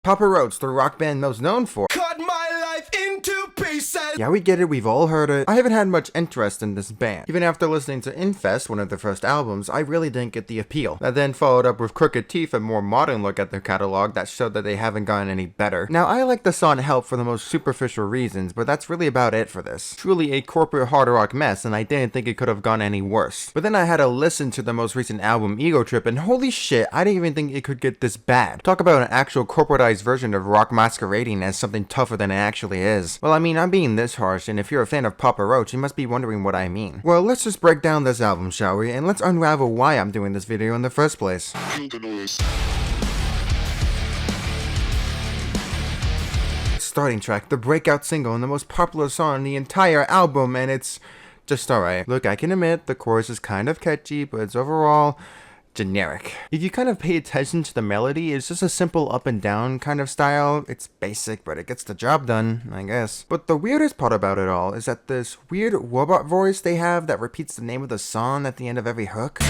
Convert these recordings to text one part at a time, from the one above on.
Papa Roach, the rock band most known for cut my life into pieces. Yeah, we get it, we've all heard it. I haven't had much interest in this band. Even after listening to Infest, one of their first albums, I really didn't get the appeal. That then followed up with Crooked Teeth, a more modern look at their catalog that showed that they haven't gotten any better. Now, I like the song Help for the most superficial reasons, but that's really about it for this. Truly a corporate hard rock mess, and I didn't think it could have gone any worse. But then I had to listen to the most recent album, Ego Trip, and holy shit, I didn't even think it could get this bad. Talk about an actual corporatized version of rock masquerading as something tougher than it actually is. Well, I mean, I'm being this harsh, and if you're a fan of Papa Roach, you must be wondering what I mean. Well, let's just break down this album, shall we? And let's unravel why I'm doing this video in the first place. Starting track, the breakout single and the most popular song in the entire album, and it's just alright. Look, I can admit the chorus is kind of catchy, but it's overall generic. If you kind of pay attention to the melody, it's just a simple up and down kind of style. It's basic, but it gets the job done, I guess. But the weirdest part about it all is that this weird robot voice they have that repeats the name of the song at the end of every hook.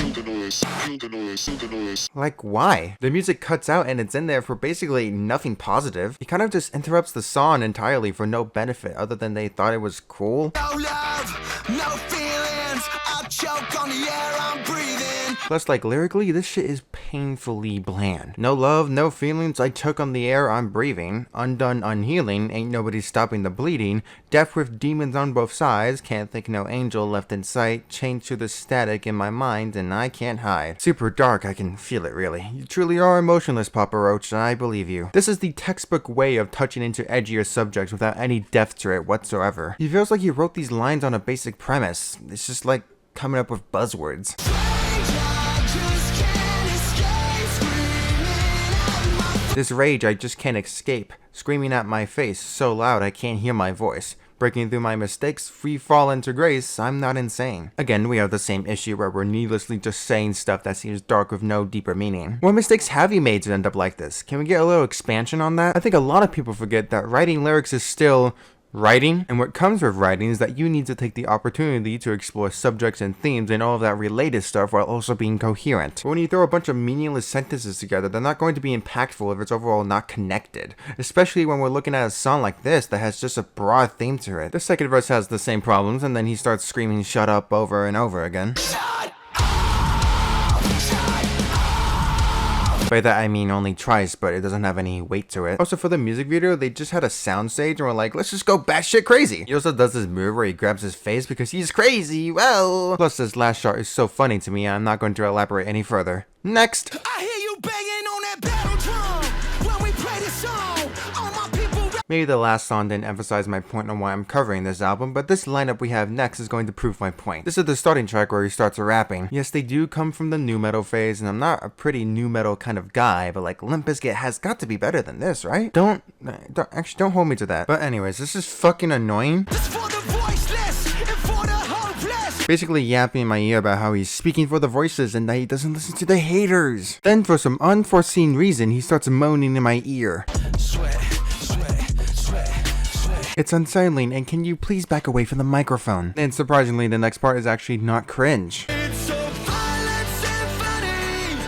Like, why? The music cuts out and it's in there for basically nothing positive. It kind of just interrupts the song entirely for no benefit other than they thought it was cool. No love, no feelings. I choke on the air I'm breathing. Plus, like, lyrically, this shit is painfully bland. No love, no feelings, I choke on the air I'm breathing. Undone, unhealing, ain't nobody stopping the bleeding. Deaf with demons on both sides, can't think no angel left in sight. Chained to the static in my mind, and I can't hide. Super dark, I can feel it really. You truly are emotionless, Papa Roach, and I believe you. This is the textbook way of touching into edgier subjects without any depth to it whatsoever. It feels like he wrote these lines on a basic premise. It's just like coming up with buzzwords. This rage I just can't escape, screaming at my face so loud I can't hear my voice. Breaking through my mistakes, free fall into grace, I'm not insane. Again, we have the same issue where we're needlessly just saying stuff that seems dark with no deeper meaning. What mistakes have you made to end up like this? Can we get a little expansion on that? I think a lot of people forget that writing lyrics is still writing, and what comes with writing is that you need to take the opportunity to explore subjects and themes and all of that related stuff while also being coherent. But when you throw a bunch of meaningless sentences together, they're not going to be impactful if it's overall not connected. Especially when we're looking at a song like this that has just a broad theme to it. The second verse has the same problems, and then he starts screaming shut up over and over again. By that I mean only twice, but it doesn't have any weight to it. Also, for the music video, they just had a soundstage and were like, let's just go batshit crazy. He also does this move where he grabs his face because he's crazy, well. Plus, this last shot is so funny to me, I'm not going to elaborate any further. Next! I hear you banging on that battle drum when we play this song. All my people. Maybe the last song didn't emphasize my point on why I'm covering this album, but this lineup we have next is going to prove my point. This is the starting track where he starts rapping. Yes, they do come from the nu metal phase, and I'm not a pretty nu metal kind of guy, but like Limp Bizkit has got to be better than this, right? Don't hold me to that. But anyways, this is fucking annoying. This for the voiceless and for the hopeless. Basically yapping in my ear about how he's speaking for the voices and that he doesn't listen to the haters. Then for some unforeseen reason, he starts moaning in my ear. Sweat. It's unsettling, and can you please back away from the microphone? And surprisingly, the next part is actually not cringe. It's so violent symphony.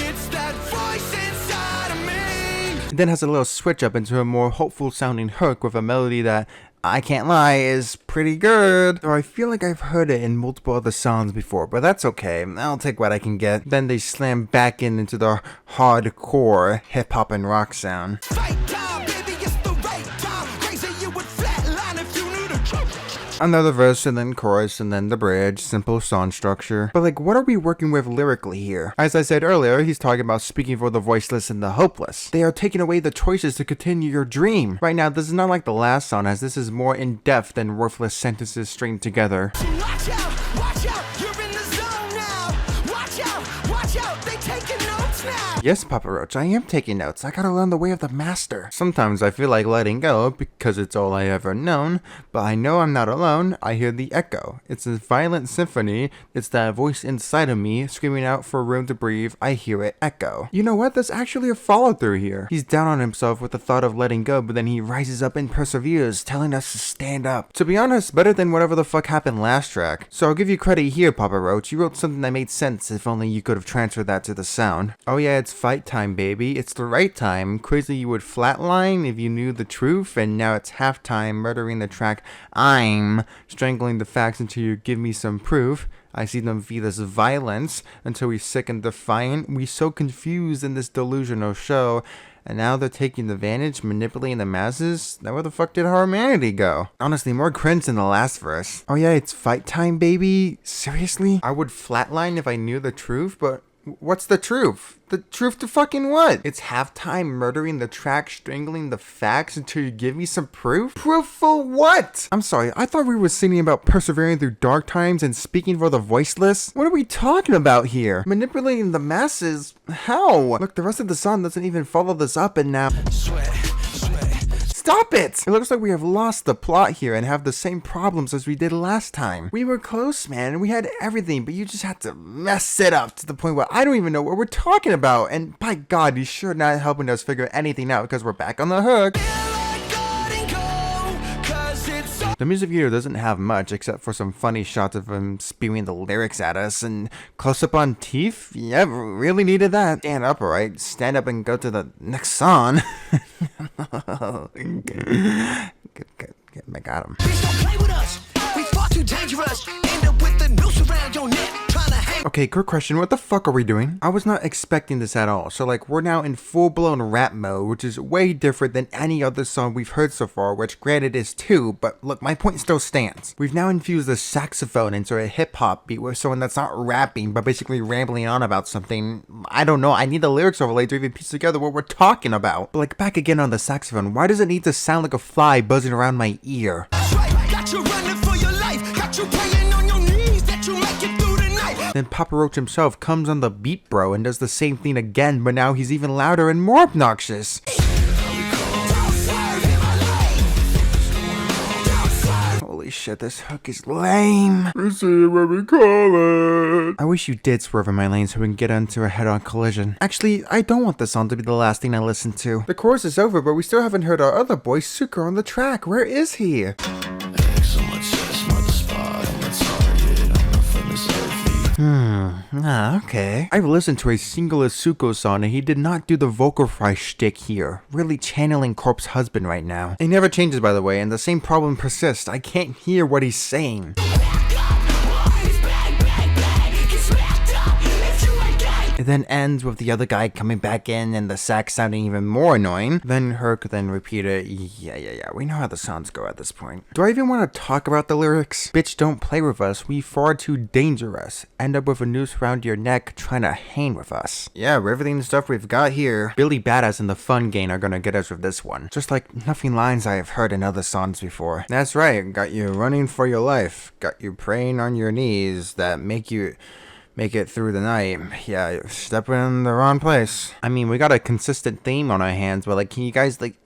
It's that voice inside of me. It then has a little switch up into a more hopeful sounding hook with a melody that, I can't lie, is pretty good. Though I feel like I've heard it in multiple other songs before, but that's okay. I'll take what I can get. Then they slam back into the hardcore hip hop and rock sound. Fight time, baby, it's the right time. Crazy, you would flatline if you knew the truth. Another verse and then chorus and then the bridge, simple song structure. But like, what are we working with lyrically here? As I said earlier, he's talking about speaking for the voiceless and the hopeless. They are taking away the choices to continue your dream. Right now, this is not like the last song, as this is more in-depth than worthless sentences stringed together. Watch out, you're in the zone now. Watch out, they taking notes now. Yes, Papa Roach, I am taking notes. I gotta learn the way of the master. Sometimes I feel like letting go because it's all I ever known, but I know I'm not alone. I hear the echo. It's a violent symphony. It's that voice inside of me screaming out for room to breathe. I hear it echo. You know what? There's actually a follow through here. He's down on himself with the thought of letting go, but then he rises up and perseveres, telling us to stand up. To be honest, better than whatever the fuck happened last track. So I'll give you credit here, Papa Roach. You wrote something that made sense if only you could have transferred that to the sound. Oh yeah, it's it's fight time, baby. It's the right time. Crazy you would flatline if you knew the truth, and now it's halftime, murdering the track. I'm strangling the facts until you give me some proof. I see them feed us violence until we sick and defiant. We so confused in this delusional show. And now they're taking advantage, manipulating the masses? Now where the fuck did our humanity go? Honestly, more cringe than the last verse. Oh yeah, it's fight time, baby? Seriously? I would flatline if I knew the truth, but what's the truth? The truth to fucking what? It's halftime, murdering the track, strangling the facts until you give me some proof? Proof for what? I'm sorry, I thought we were singing about persevering through dark times and speaking for the voiceless. What are we talking about here? Manipulating the masses? How? Look, the rest of the song doesn't even follow this up, and now... Stop it! It looks like we have lost the plot here and have the same problems as we did last time. We were close, man. We had everything, but you just had to mess it up to the point where I don't even know what we're talking about. And by God, you're sure not helping us figure anything out because we're back on the hook. The music video doesn't have much except for some funny shots of him spewing the lyrics at us and close up on teeth. Yeah, really needed that. Stand up, alright? Stand up and go to the next song. I got him. Please don't play with us. We far too dangerous. End up with the noose around your neck. Trying to hang. Okay, quick question. What the fuck are we doing? I was not expecting this at all. So like, we're now in full-blown rap mode, which is way different than any other song we've heard so far, which granted is too, but look, my point still stands. We've now infused the saxophone into a hip-hop beat with someone that's not rapping, but basically rambling on about something. I don't know. I need the lyrics overlay to even piece together what we're talking about. But like, back again on the saxophone, why does it need to sound like a fly buzzing around my ear? That's right. Got you running for your life. Got you praying on your knees that you make it through the night. Then Papa Roach himself comes on the beat, bro, and does the same thing again, but now he's even louder and more obnoxious. Holy shit, this hook is lame. We see what we call it. I wish you did swerve in my lane so we can get into a head-on collision. Actually, I don't want this song to be the last thing I listen to. The chorus is over, but we still haven't heard our other boy, Suko, on the track. Where is he? Okay. I've listened to a single Asuko song and he did not do the vocal fry shtick here. Really channeling Corpse Husband right now. It never changes, by the way, and the same problem persists. I can't hear what he's saying. It then ends with the other guy coming back in and the sax sounding even more annoying. Then Herc then repeated, yeah, we know how the songs go at this point. Do I even want to talk about the lyrics? Bitch, don't play with us, we far too dangerous. End up with a noose around your neck trying to hang with us. Yeah, riveting stuff we've got here. Billy Badass and the Fun Gang are gonna get us with this one. Just like nothing lines I have heard in other songs before. That's right, got you running for your life. Got you praying on your knees that make it through the night. Yeah, you're stepping in the wrong place. I mean, we got a consistent theme on our hands, but like, can you guys like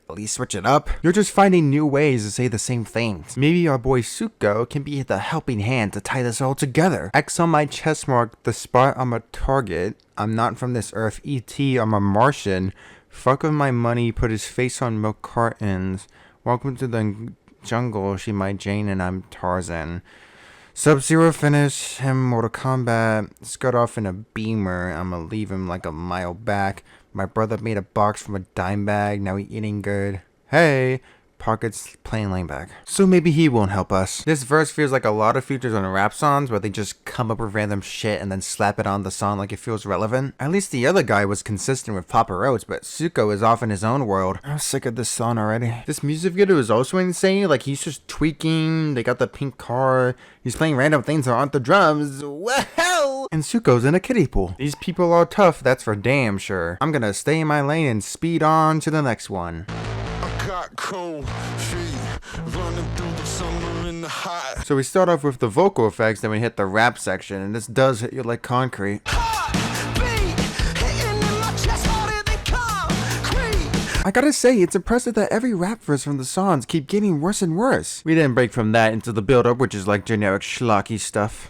at least switch it up? You're just finding new ways to say the same things. Maybe our boy Suko can be the helping hand to tie this all together. X on my chest mark the spot I'm a target. I'm not from this earth. E.T. I'm a Martian. Fuck with my money. Put his face on milk cartons. Welcome to the jungle. She my Jane and I'm Tarzan. Sub-Zero finish him, Mortal Kombat, scud off in a beamer, I'ma leave him like a mile back. My brother made a box from a dime bag, now he eating good. Hey, pockets playing lane back. So maybe he won't help us. This verse feels like a lot of features on rap songs where they just come up with random shit and then slap it on the song like it feels relevant. At least the other guy was consistent with Papa Roach, but Suko is off in his own world. I'm sick of this song already. This music video is also insane, like he's just tweaking, they got the pink car, he's playing random things that aren't the drums. Wow! And Suko's in a kiddie pool. These people are tough, that's for damn sure. I'm gonna stay in my lane and speed on to the next one. Got cold feet running through the summer in the hot. So we start off with the vocal effects, then we hit the rap section, and this does hit you like concrete. I gotta say, it's impressive that every rap verse from the songs keep getting worse and worse. We didn't break from that into the build-up, which is like generic schlocky stuff.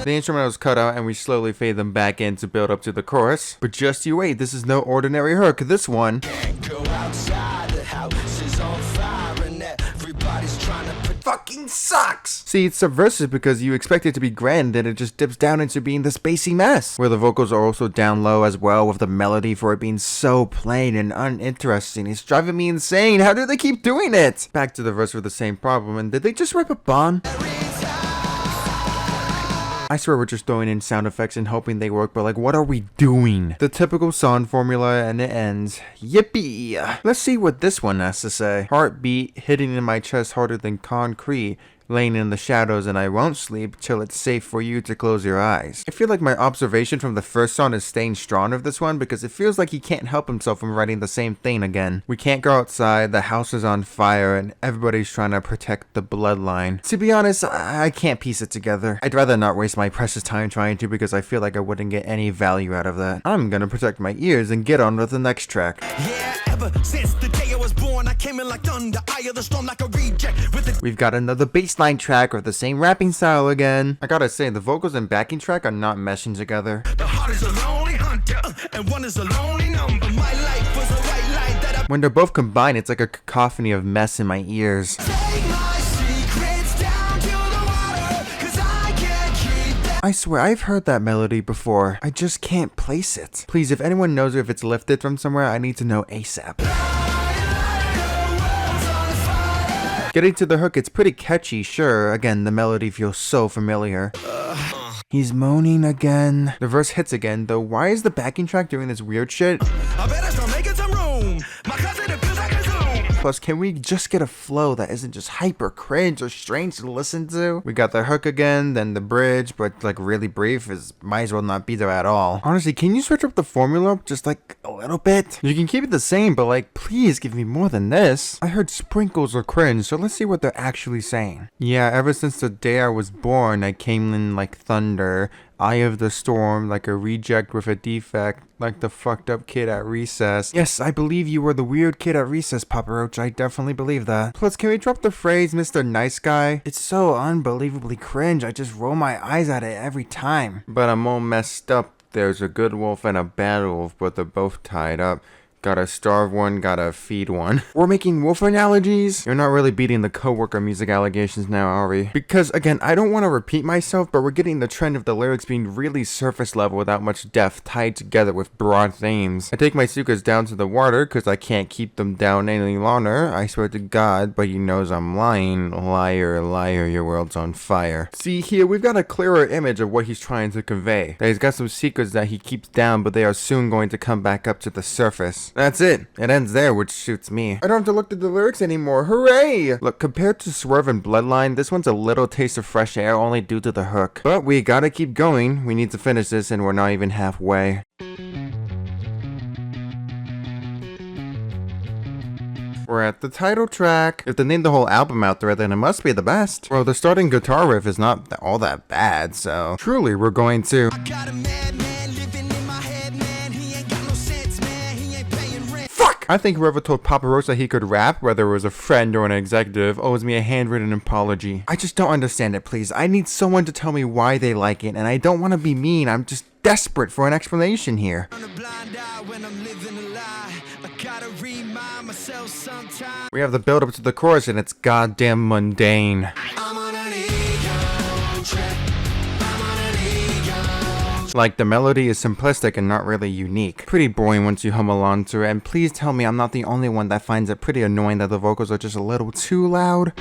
The instrumentals cut out and we slowly fade them back in to build up to the chorus. But just you wait, this is no ordinary hook. This one. Go outside, the house is on fire and everybody's trying to Fucking fucking sucks! See, it's subversive because you expect it to be grand and it just dips down into being this bassy mess. Where the vocals are also down low as well, with the melody for it being so plain and uninteresting. It's driving me insane. How do they keep doing it? Back to the verse with the same problem, and did they just rip a Bond? I swear we're just throwing in sound effects and hoping they work, but like, what are we doing? The typical song formula, and it ends, yippee! Let's see what this one has to say. Heartbeat hitting in my chest harder than concrete. Laying in the shadows and I won't sleep till it's safe for you to close your eyes. I feel like my observation from the first song is staying strong of this one because it feels like he can't help himself from writing the same thing again. We can't go outside, the house is on fire, and everybody's trying to protect the bloodline. To be honest, I can't piece it together. I'd rather not waste my precious time trying to because I feel like I wouldn't get any value out of that. I'm gonna protect my ears and get on with the next track. Yeah, ever since the day I was born, I came in like thunder, eye of the storm like a reject with the We've got another bassline track with the same rapping style again. I gotta say, the vocals and backing track are not meshing together. The heart is a lonely hunter, and one is a lonely number. My life was a white light that I When they're both combined, it's like a cacophony of mess in my ears. take my secrets down to the water, 'cause I can't keep them. I swear, I've heard that melody before. I just can't place it. Please, if anyone knows if it's lifted from somewhere, I need to know ASAP. Getting to the hook, it's pretty catchy, sure. Again, the melody feels so familiar. He's moaning again. The verse hits again, though why is the backing track doing this weird shit? I better start making some room. My cousin, it feels like a Zoom. Plus, can we just get a flow that isn't just hyper cringe or strange to listen to? We got the hook again, then the bridge, but like really brief might as well not be there at all. Honestly, can you switch up the formula just like a little bit? You can keep it the same, but like, please give me more than this. I heard sprinkles or cringe, so let's see what they're actually saying. Yeah, ever since the day I was born, I came in like thunder. Eye of the storm, like a reject with a defect, like the fucked up kid at recess. Yes, I believe you were the weird kid at recess, Papa Roach. I definitely believe that. Plus, can we drop the phrase, Mr. Nice Guy? It's so unbelievably cringe. I just roll my eyes at it every time. But I'm all messed up. There's a good wolf and a bad wolf, but they're both tied up. Gotta starve one, gotta feed one. We're making wolf analogies? You're not really beating the coworker music allegations now, are we? Because, again, I don't want to repeat myself, but we're getting the trend of the lyrics being really surface level without much depth tied together with broad themes. I take my sukas down to the water because I can't keep them down any longer. I swear to God, but he knows I'm lying. Liar, liar, your world's on fire. See, here we've got a clearer image of what he's trying to convey. That he's got some secrets that he keeps down, but they are soon going to come back up to the surface. That's it. It ends there, which suits me. I don't have to look at the lyrics anymore. Hooray! Look, compared to Swerve and Bloodline, this one's a little taste of fresh air only due to the hook. But we gotta keep going. We need to finish this and we're not even halfway. We're at the title track. If they named the whole album out there, then it must be the best. Well, the starting guitar riff is not all that bad, so truly we're going to... I got a madman living in my head, man. He ain't got no sense, man. He ain't paying rent. Fuck! I think whoever told Papa Roach that he could rap, whether it was a friend or an executive, owes me a handwritten apology. I just don't understand it, please. I need someone to tell me why they like it, and I don't want to be mean. I'm just desperate for an explanation here. On a blind eye when I'm living a lie. I gotta remind myself sometimes. We have the build up to the chorus, and it's goddamn mundane. I'm on an ego trip. I'm on an ego. Like, the melody is simplistic and not really unique. Pretty boring once you hum along to it, and please tell me I'm not the only one that finds it pretty annoying that the vocals are just a little too loud.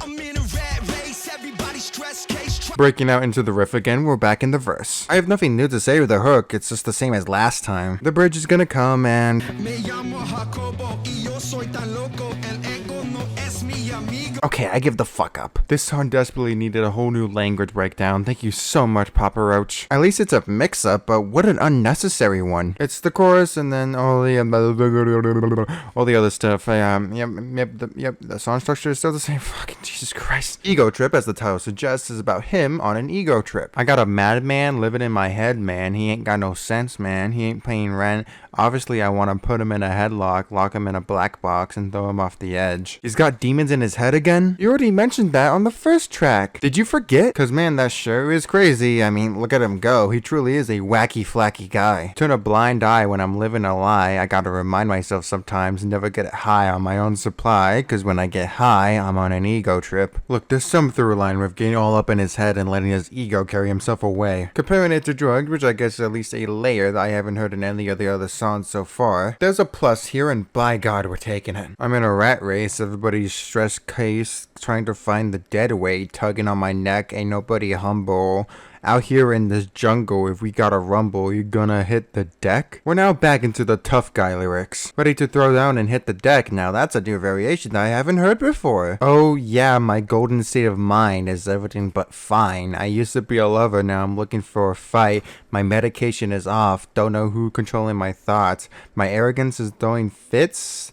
I'm in a rat race. Everybody stress case. Breaking out into the riff again, we're back in the verse. I have nothing new to say with the hook, it's just the same as last time. The bridge is gonna come and... Me llamo Jacobo y yo soy tan loco. El ego no es mi amigo. Okay, I give the fuck up. This song desperately needed a whole new language breakdown. Thank you so much, Papa Roach. At least it's a mix-up, but what an unnecessary one. It's the chorus and then all the other stuff. The song structure is still the same. Fucking Jesus Christ. Ego Trip, as the title suggests, is about him on an ego trip. I got a madman living in my head, man. He ain't got no sense, man. He ain't paying rent. Obviously, I want to put him in a headlock, lock him in a black box, and throw him off the edge. He's got demons demons in his head again? You already mentioned that on the first track. Did you forget? Cause man, that sure is crazy. I mean, look at him go. He truly is a wacky flacky guy. Turn a blind eye when I'm living a lie. I gotta remind myself sometimes never get high on my own supply, cause when I get high, I'm on an ego trip. Look, there's some through line with getting all up in his head and letting his ego carry himself away. Comparing it to drugs, which I guess is at least a layer that I haven't heard in any of the other songs so far, there's a plus here, and by God, we're taking it. I'm in a rat race, everybody's stress case, trying to find the dead weight, tugging on my neck, ain't nobody humble. Out here in this jungle, if we gotta rumble, you gonna hit the deck? We're now back into the tough guy lyrics. Ready to throw down and hit the deck. Now that's a new variation that I haven't heard before. Oh yeah, my golden state of mind is everything but fine. I used to be a lover, now I'm looking for a fight. My medication is off, don't know who controlling my thoughts. My arrogance is throwing fist.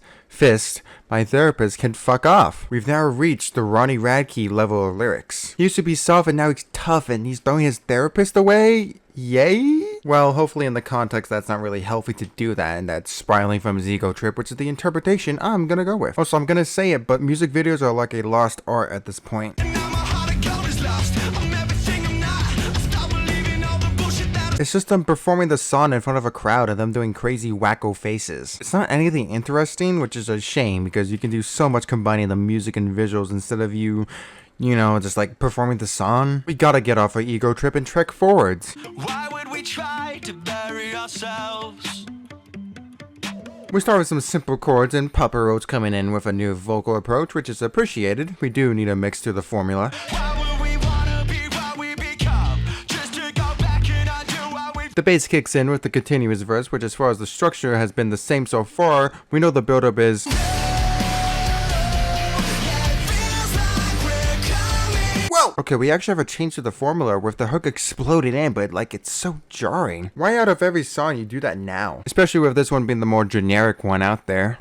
My therapist can fuck off. We've now reached the Ronnie Radke level of lyrics. He used to be soft and now he's tough and he's throwing his therapist away? Yay? Well, hopefully in the context that's not really healthy to do that, and that's spiraling from his ego trip, which is the interpretation I'm gonna go with. Also, I'm gonna say it, but music videos are like a lost art at this point. Now my heart of gold is lost. I'm everything I'm not. I stop believing all the bullshit that It's just them performing the song in front of a crowd and them doing crazy wacko faces. It's not anything interesting, which is a shame because you can do so much combining the music and visuals instead of you know, just like performing the song. We gotta get off our ego trip and trek forwards. Why would we try to bury ourselves? We start with some simple chords and Papa Roach coming in with a new vocal approach, which is appreciated. We do need a mix to the formula. Why would we wanna be what we become? Just to go back and undo what we've The bass kicks in with the continuous verse, which as far as the structure has been the same so far, we know the buildup is... Whoa! Okay, we actually have a change to the formula with the hook exploded in, but like it's so jarring. Why out of every song you do that now? Especially with this one being the more generic one out there.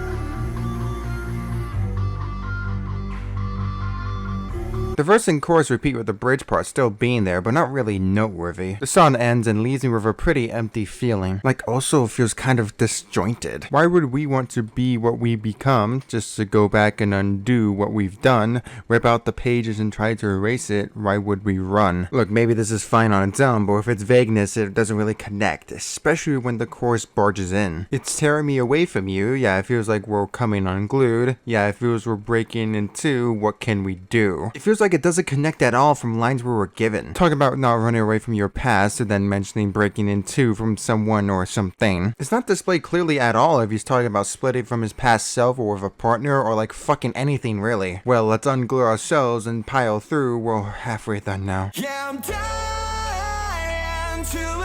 The verse and chorus repeat with the bridge part still being there, but not really noteworthy. The song ends and leaves me with a pretty empty feeling. Like also feels kind of disjointed. Why would we want to be what we become just to go back and undo what we've done, rip out the pages and try to erase it? Why would we run? Look, maybe this is fine on its own, but with its vagueness it doesn't really connect, especially when the chorus barges in. It's tearing me away from you. Yeah, it feels like we're coming unglued. Yeah, it feels we're breaking in two. What can we do? It feels like it doesn't connect at all from lines we were given. Talk about not running away from your past and then mentioning breaking in two from someone or something. It's not displayed clearly at all if he's talking about splitting from his past self or with a partner or like fucking anything really. Well, let's unglue ourselves and pile through. We're halfway done now. Yeah, I'm dying to believe.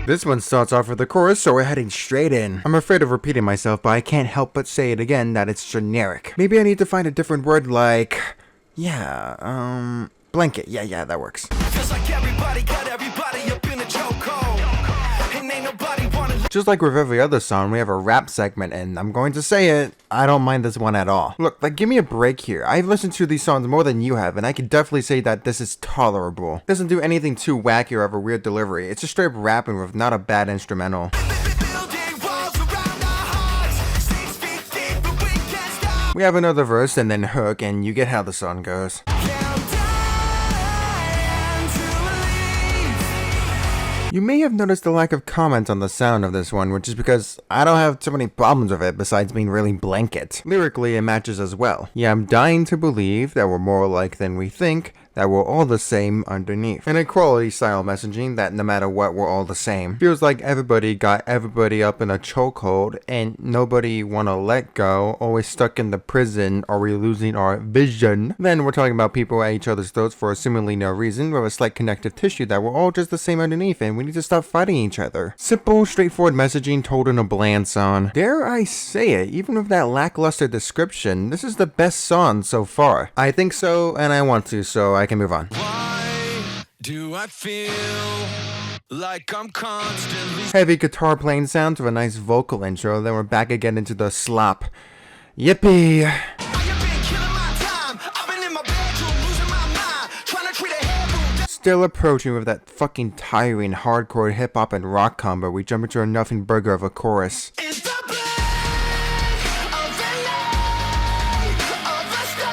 This one starts off with the chorus, so we're heading straight in. I'm afraid of repeating myself, but I can't help but say it again that it's generic. Maybe I need to find a different word like... yeah, blanket. Yeah, that works. Feels like everybody got everybody up in a chokehold. And ain't nobody wanna Just like with every other song, we have a rap segment, and I'm going to say it, I don't mind this one at all. Look, like, give me a break here. I've listened to these songs more than you have, and I can definitely say that this is tolerable. It doesn't do anything too wacky or have a weird delivery. It's just straight up rapping with not a bad instrumental. building walls around our hearts. 6 feet deep, but we can't stop. We have another verse and then hook, and you get how the song goes. Yeah, I'm dying to believe. You may have noticed the lack of comment on the sound of this one, which is because I don't have too many problems with it besides being really blanket. Lyrically, it matches as well. Yeah, I'm dying to believe that we're more alike than we think, that we're all the same underneath. An equality style messaging that no matter what, we're all the same. Feels like everybody got everybody up in a chokehold and nobody wanna let go, always stuck in the prison. Are we losing our vision? Then we're talking about people at each other's throats for seemingly no reason, with a slight connective tissue that we're all just the same underneath and we need to stop fighting each other. Simple, straightforward messaging told in a bland song. Dare I say it, even with that lackluster description, this is the best song so far. I think so, and I want to, so I can move on. Why do I feel like I'm constantly Heavy guitar playing sounds with a nice vocal intro, then we're back again into the slop. Yippee! You've been killing my time. I've been in my bedroom losing my mind, trying to treat a head wound. Still approaching with that fucking tiring hardcore hip hop and rock combo, we jump into a nothing burger of a chorus. It's the blend of the night.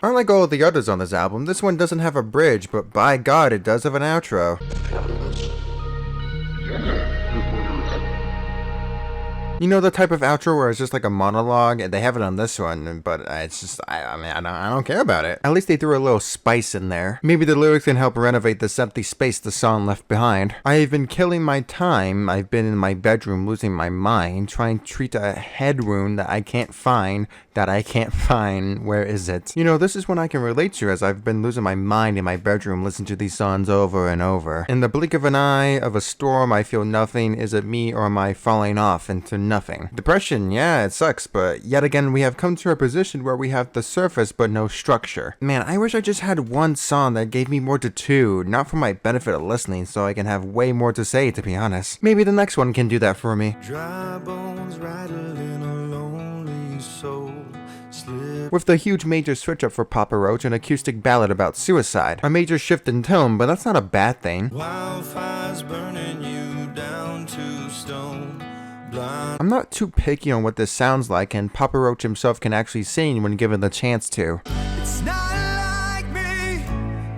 Unlike all of the others on this album, this one doesn't have a bridge, but by God, it does have an outro. You know, the type of outro where it's just like a monologue? They have it on this one, but it's just, I don't care about it. At least they threw a little spice in there. Maybe the lyrics can help renovate this empty space the song left behind. I have been killing my time. I've been in my bedroom losing my mind, trying to treat a head wound that I can't find. Where is it? You know, this is one I can relate to, as I've been losing my mind in my bedroom listening to these songs over and over. In the blink of an eye of a storm, I feel nothing. Is it me, or am I falling off into nothing? Depression, yeah, it sucks, but yet again, we have come to a position where we have the surface but no structure. Man, I wish I just had one song that gave me more to two, not for my benefit of listening, so I can have way more to say, to be honest. Maybe the next one can do that for me. Dry bones rattling a lonely soul. With the huge major switch up for Papa Roach, an acoustic ballad about suicide. A major shift in tone, but that's not a bad thing. Wildfires burning you down to stone. I'm not too picky on what this sounds like, and Papa Roach himself can actually sing when given the chance to. It's not like me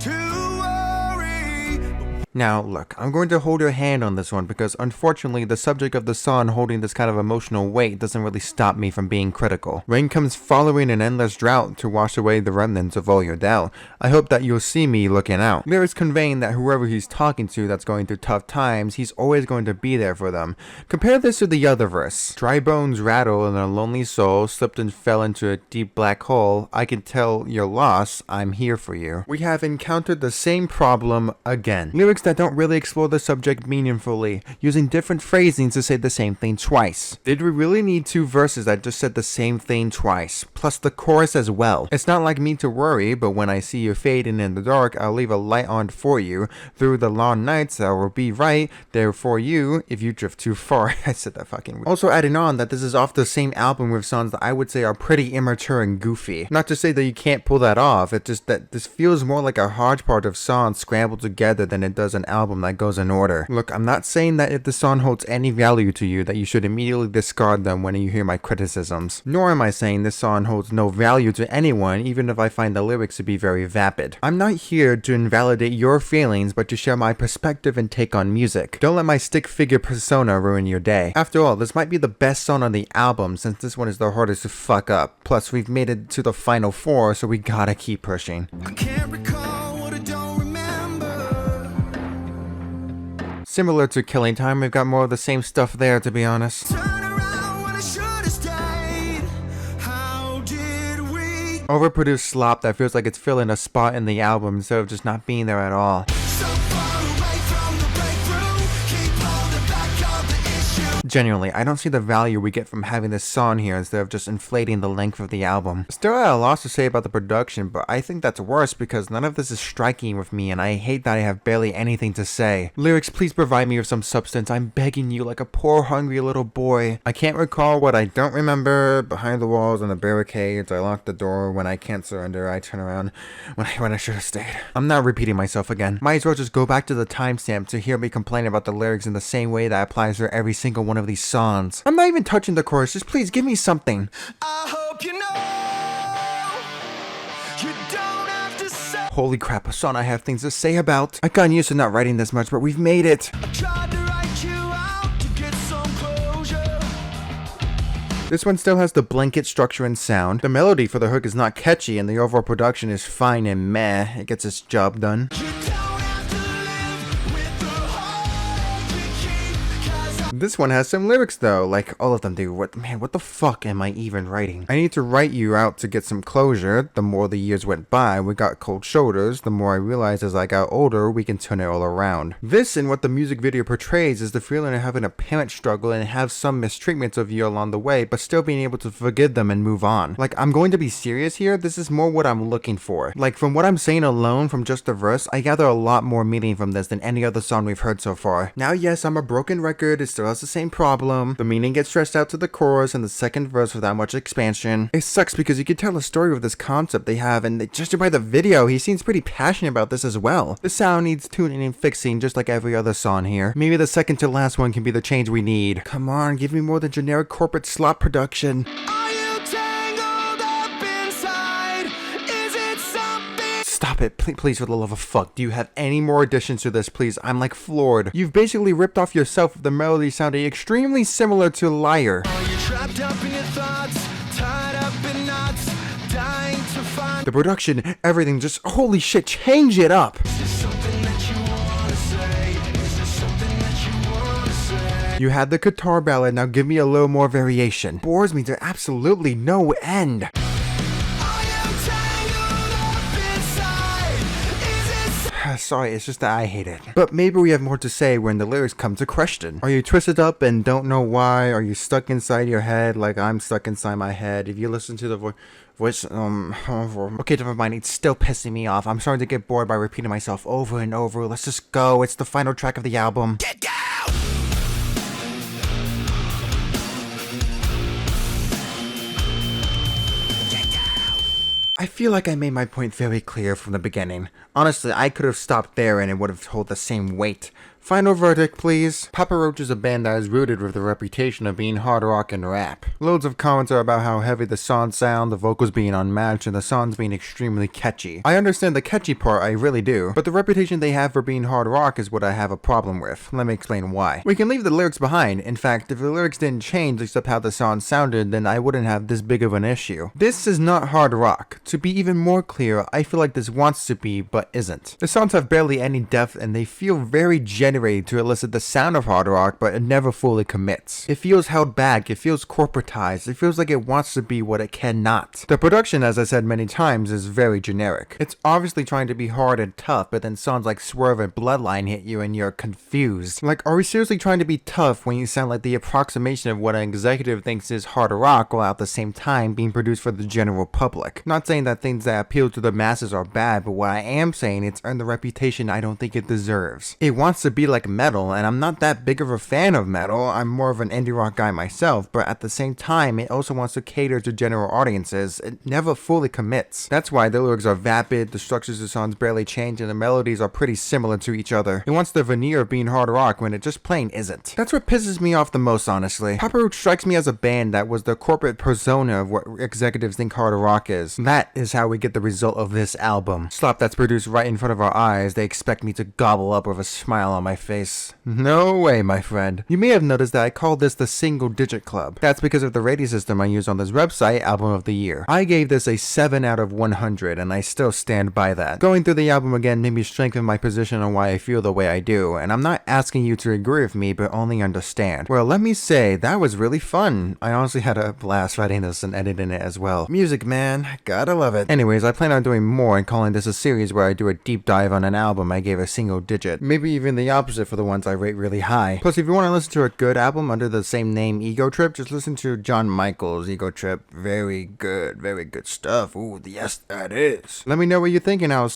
to worry. Now, look, I'm going to hold your hand on this one because unfortunately the subject of the song holding this kind of emotional weight doesn't really stop me from being critical. Rain comes following an endless drought to wash away the remnants of all your doubt. I hope that you'll see me looking out. Lyrics conveying that whoever he's talking to that's going through tough times, he's always going to be there for them. Compare this to the other verse. Dry bones rattle and a lonely soul slipped and fell into a deep black hole. I can tell you're lost, I'm here for you. We have encountered the same problem again. Lyrics that don't really explore the subject meaningfully, using different phrasings to say the same thing twice. Did we really need two verses that just said the same thing twice? Plus the chorus as well. It's not like me to worry, but when I see you fading in the dark, I'll leave a light on for you. Through the long nights, I will be right there for you if you drift too far. I said that fucking weird. Also adding on that this is off the same album with songs that I would say are pretty immature and goofy. Not to say that you can't pull that off, it's just that this feels more like a hodgepodge of songs scrambled together than it does an album that goes in order. Look, I'm not saying that if the song holds any value to you that you should immediately discard them when you hear my criticisms. Nor am I saying this song holds no value to anyone even if I find the lyrics to be very vapid. I'm not here to invalidate your feelings but to share my perspective and take on music. Don't let my stick figure persona ruin your day. After all, this might be the best song on the album since this one is the hardest to fuck up. Plus, we've made it to the final four, so we gotta keep pushing. I can't recall what I don't remember. Similar to Killing Time, we've got more of the same stuff there, to be honest. Turn around when I should have stayed. How did we? Overproduced slop that feels like it's filling a spot in the album instead of just not being there at all. So far away from the breakthrough. Keep holding back on the issue. Genuinely, I don't see the value we get from having this song here instead of just inflating the length of the album. Still at a loss to say about the production, but I think that's worse because none of this is striking with me and I hate that I have barely anything to say. Lyrics, please provide me with some substance. I'm begging you like a poor hungry little boy. I can't recall what I don't remember. Behind the walls and the barricades, I lock the door. When I can't surrender, I turn around when I should have stayed. I'm not repeating myself again. Might as well just go back to the timestamp to hear me complain about the lyrics in the same way that applies for every single one of these songs. I'm not even touching the chorus, just please give me something. I hope you know. You don't have to say. Holy crap, a song I have things to say about. I've gotten used to not writing this much, but we've made it. I tried to write you out to get some closure. This one still has the blanket structure and sound. The melody for the hook is not catchy and the overall production is fine and meh. It gets its job done. You don't have to live with the hope you keep. 'Cause This one has some lyrics though, like all of them do. What the fuck am I even writing? I need to write you out to get some closure. The more the years went by, we got cold shoulders. The more I realized as I got older, we can turn it all around. This and what the music video portrays is the feeling of having a parent struggle and have some mistreatments of you along the way, but still being able to forgive them and move on. Like, I'm going to be serious here. This is more what I'm looking for. Like, from what I'm saying alone, from just the verse, I gather a lot more meaning from this than any other song we've heard so far. Now, yes, I'm a broken record. It still has the same problem. The meaning gets stretched out to the chorus and the second verse without much expansion. It sucks because you can tell a story with this concept they have, and judging by the video, he seems pretty passionate about this as well. The sound needs tuning and fixing just like every other song here. Maybe the second to last one can be the change we need. Come on, give me more than generic corporate slop production. are you tangled up inside? Is it it. Please, for the love of fuck. Do you have any more additions to this, please? I'm like floored. You've basically ripped off yourself with the melody sounding extremely similar to Liar. Are you trapped up in your thoughts, tied up in knots, dying to find? The production, everything, just holy shit, change it up. Is there something that you wanna say? Is there something that you wanna say? You had the guitar ballad, now give me a little more variation. Bores me to absolutely no end. I am tangled up inside. Is it Sorry, it's just that I hate it. But maybe we have more to say when the lyrics come to question. Are you twisted up and don't know why? Are you stuck inside your head like I'm stuck inside my head? If you listen to the voice, okay, never mind, it's still pissing me off. I'm starting to get bored by repeating myself over and over. Let's just go. It's the final track of the album. get down? I feel like I made my point very clear from the beginning. Honestly, I could have stopped there and it would have held the same weight. Final verdict, please. Papa Roach is a band that is rooted with the reputation of being hard rock and rap. Loads of comments are about how heavy the songs sound, the vocals being unmatched, and the songs being extremely catchy. I understand the catchy part, I really do, but the reputation they have for being hard rock is what I have a problem with. Let me explain why. We can leave the lyrics behind. In fact, if the lyrics didn't change except how the song sounded, then I wouldn't have this big of an issue. This is not hard rock. To be even more clear, I feel like this wants to be, but isn't. The songs have barely any depth and they feel very generated to elicit the sound of hard rock, but it never fully commits. It feels held back, it feels corporatized, it feels like it wants to be what it cannot. The production, as I said many times, is very generic. It's obviously trying to be hard and tough, but then songs like Swerve and Bloodline hit you and you're confused. Like, are we seriously trying to be tough when you sound like the approximation of what an executive thinks is hard rock while at the same time being produced for the general public? Not saying that things that appeal to the masses are bad, but what I am saying, it's earned the reputation I don't think it deserves. It wants to be like metal, and I'm not that big of a fan of metal. I'm more of an indie rock guy myself, but at the same time, it also wants to cater to general audiences. It never fully commits. That's why the lyrics are vapid, the structures of songs barely change, and the melodies are pretty similar to each other. It wants the veneer of being hard rock when it just plain isn't. That's what pisses me off the most, honestly. Papa Roach strikes me as a band that was the corporate persona of what executives think hard rock is. That is how we get the result of this album. Slop that's produced right in front of our eyes, they expect me to gobble up with a smile on my face. No way, my friend. You may have noticed that I called this the Single Digit Club. That's because of the rating system I use on this website, Album of the Year. I gave this a 7 out of 100, and I still stand by that. Going through the album again made me strengthen my position on why I feel the way I do, and I'm not asking you to agree with me, but only understand. Well, let me say, that was really fun. I honestly had a blast writing this and editing it as well. Music, man. Gotta love it. Anyways, I plan on doing more and calling this a series where I do a deep dive on an album I gave a single digit. Maybe even the opposite for the ones I rate really high. Plus, if you want to listen to a good album under the same name, Ego Trip, just listen to John Michael's Ego Trip. Very good stuff. Ooh, yes, that is. Let me know what you're thinking. I'll